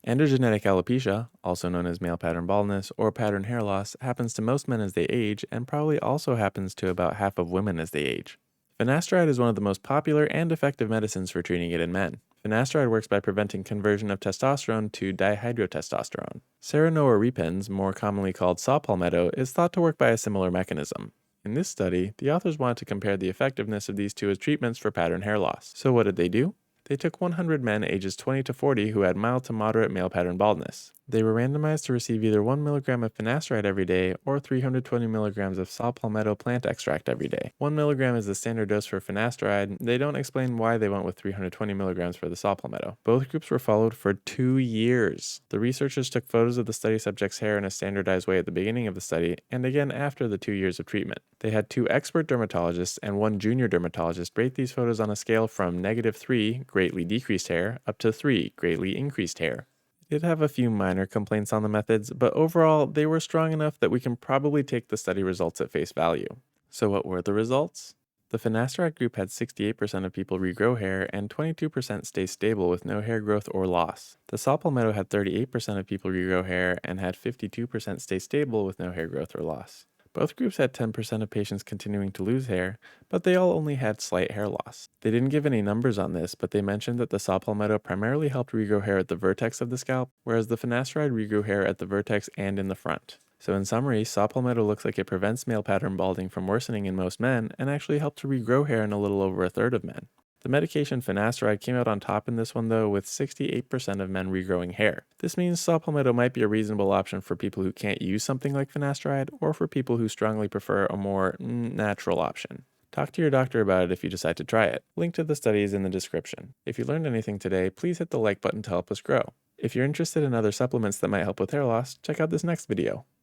Androgenetic alopecia, also known as male pattern baldness or pattern hair loss, happens to most men as they age and probably also happens to about half of women as they age. Finasteride is one of the most popular and effective medicines for treating it in men. Finasteride works by preventing conversion of testosterone to dihydrotestosterone. Serenoa repens, more commonly called saw palmetto, is thought to work by a similar mechanism. In this study, the authors wanted to compare the effectiveness of these two as treatments for pattern hair loss. So what did they do? They took 100 men ages 20 to 40 who had mild to moderate male pattern baldness. They were randomized to receive either 1 mg of finasteride every day or 320 mg of saw palmetto plant extract every day. 1 mg is the standard dose for finasteride. They don't explain why they went with 320 mg for the saw palmetto. Both groups were followed for 2 years. The researchers took photos of the study subjects' hair in a standardized way at the beginning of the study and again after the 2 years of treatment. They had 2 expert dermatologists and 1 junior dermatologist rate these photos on a scale from -3, greatly decreased hair, up to 3, greatly increased hair. It did have a few minor complaints on the methods, but overall, they were strong enough that we can probably take the study results at face value. So what were the results? The finasteride group had 68% of people regrow hair and 22% stay stable with no hair growth or loss. The saw palmetto had 38% of people regrow hair and had 52% stay stable with no hair growth or loss. Both groups had 10% of patients continuing to lose hair, but they all only had slight hair loss. They didn't give any numbers on this, but they mentioned that the saw palmetto primarily helped regrow hair at the vertex of the scalp, whereas the finasteride regrew hair at the vertex and in the front. So in summary, saw palmetto looks like it prevents male pattern balding from worsening in most men and actually helped to regrow hair in a little over a third of men. The medication finasteride came out on top in this one though, with 68% of men regrowing hair. This means saw palmetto might be a reasonable option for people who can't use something like finasteride or for people who strongly prefer a more natural option. Talk to your doctor about it if you decide to try it. Link to the study is in the description. If you learned anything today, please hit the like button to help us grow. If you're interested in other supplements that might help with hair loss, check out this next video.